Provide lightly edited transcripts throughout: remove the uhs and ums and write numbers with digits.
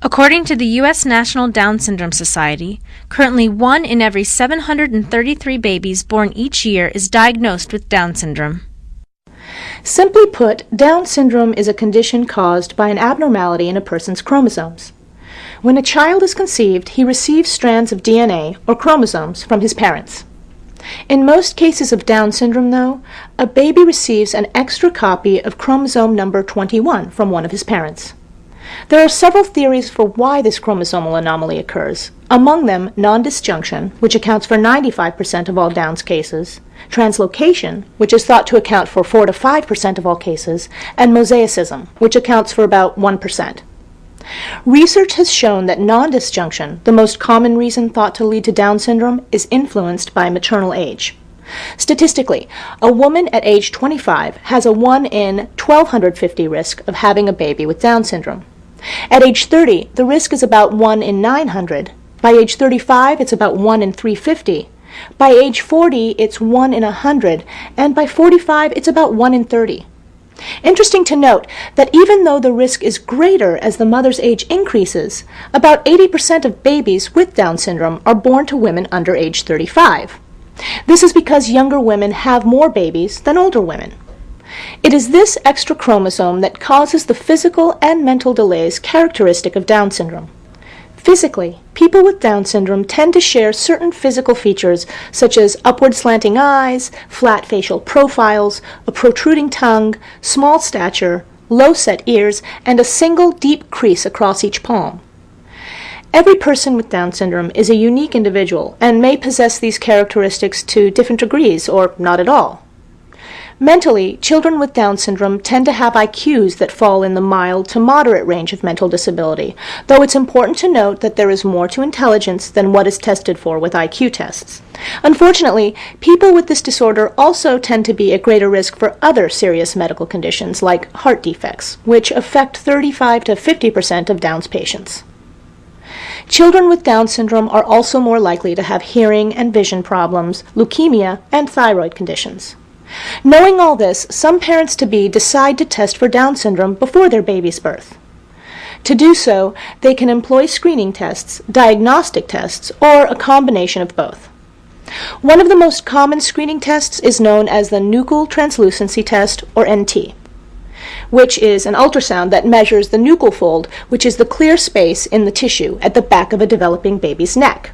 According to the U.S. National Down Syndrome Society, currently 1 in every 733 babies born each year is diagnosed with Down syndrome. Simply put, Down syndrome is a condition caused by an abnormality in a person's chromosomes. When a child is conceived, he receives strands of DNA, or chromosomes, from his parents. In most cases of Down syndrome, though, a baby receives an extra copy of chromosome number 21 from one of his parents. There are several theories for why this chromosomal anomaly occurs, among them non-disjunction, which accounts for 95% of all Down's cases, translocation, which is thought to account for 4 to 5% of all cases, and mosaicism, which accounts for about 1%. Research has shown that non-disjunction, the most common reason thought to lead to Down syndrome, is influenced by maternal age. Statistically, a woman at age 25 has a 1 in 1,250 risk of having a baby with Down syndrome. At age 30, the risk is about 1 in 900. By age 35, it's about 1 in 350. By age 40, it's 1 in 100. And by 45, it's about 1 in 30. Interesting to note that even though the risk is greater as the mother's age increases, about 80% of babies with Down syndrome are born to women under age 35. This is because younger women have more babies than older women. It is this extra chromosome that causes the physical and mental delays characteristic of Down syndrome. Physically, people with Down syndrome tend to share certain physical features such as upward slanting eyes, flat facial profiles, a protruding tongue, small stature, low-set ears, and a single deep crease across each palm. Every person with Down syndrome is a unique individual and may possess these characteristics to different degrees or not at all. Mentally, children with Down syndrome tend to have IQs that fall in the mild to moderate range of mental disability, though it's important to note that there is more to intelligence than what is tested for with IQ tests. Unfortunately, people with this disorder also tend to be at greater risk for other serious medical conditions like heart defects, which affect 35 to 50% of Down's patients. Children with Down syndrome are also more likely to have hearing and vision problems, leukemia, and thyroid conditions. Knowing all this, some parents-to-be decide to test for Down syndrome before their baby's birth. To do so, they can employ screening tests, diagnostic tests, or a combination of both. One of the most common screening tests is known as the nuchal translucency test, or NT, which is an ultrasound that measures the nuchal fold, which is the clear space in the tissue at the back of a developing baby's neck.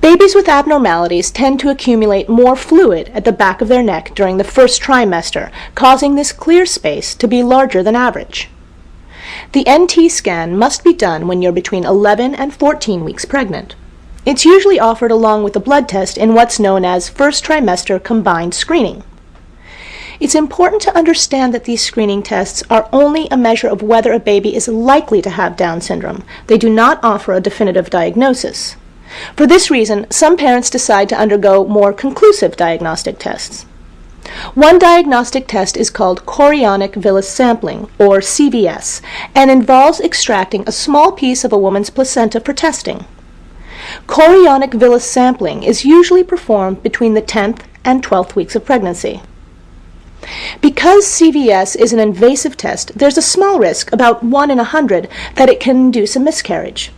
Babies with abnormalities tend to accumulate more fluid at the back of their neck during the first trimester, causing this clear space to be larger than average. The NT scan must be done when you're between 11 and 14 weeks pregnant. It's usually offered along with a blood test in what's known as first trimester combined screening. It's important to understand that these screening tests are only a measure of whether a baby is likely to have Down syndrome. They do not offer a definitive diagnosis. For this reason, some parents decide to undergo more conclusive diagnostic tests. One diagnostic test is called chorionic villus sampling, or CVS, and involves extracting a small piece of a woman's placenta for testing. Chorionic villus sampling is usually performed between the 10th and 12th weeks of pregnancy. Because CVS is an invasive test, there's a small risk, about 1 in 100, that it can induce a miscarriage.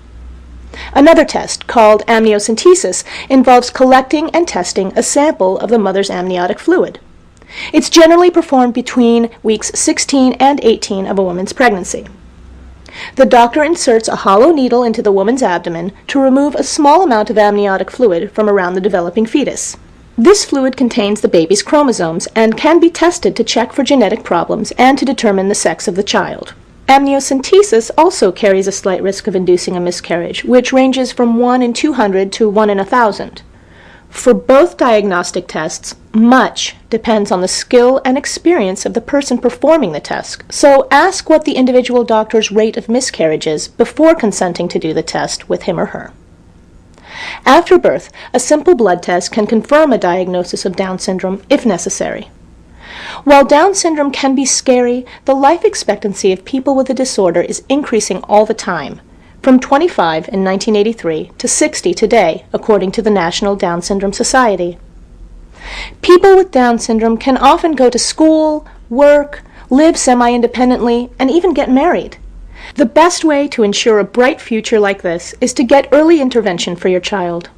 Another test, called amniocentesis, involves collecting and testing a sample of the mother's amniotic fluid. It's generally performed between weeks 16 and 18 of a woman's pregnancy. The doctor inserts a hollow needle into the woman's abdomen to remove a small amount of amniotic fluid from around the developing fetus. This fluid contains the baby's chromosomes and can be tested to check for genetic problems and to determine the sex of the child. Amniocentesis also carries a slight risk of inducing a miscarriage, which ranges from 1 in 200 to 1 in 1,000. For both diagnostic tests, much depends on the skill and experience of the person performing the test, so ask what the individual doctor's rate of miscarriage is before consenting to do the test with him or her. After birth, a simple blood test can confirm a diagnosis of Down syndrome if necessary. While Down syndrome can be scary, the life expectancy of people with the disorder is increasing all the time, from 25 in 1983 to 60 today, according to the National Down Syndrome Society. People with Down syndrome can often go to school, work, live semi-independently, and even get married. The best way to ensure a bright future like this is to get early intervention for your child.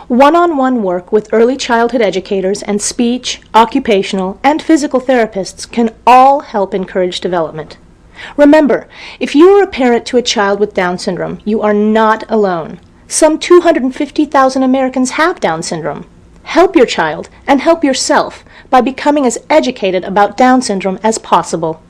One-on-one work with early childhood educators and speech, occupational, and physical therapists can all help encourage development. Remember, if you are a parent to a child with Down syndrome, you are not alone. Some 250,000 Americans have Down syndrome. Help your child and help yourself by becoming as educated about Down syndrome as possible.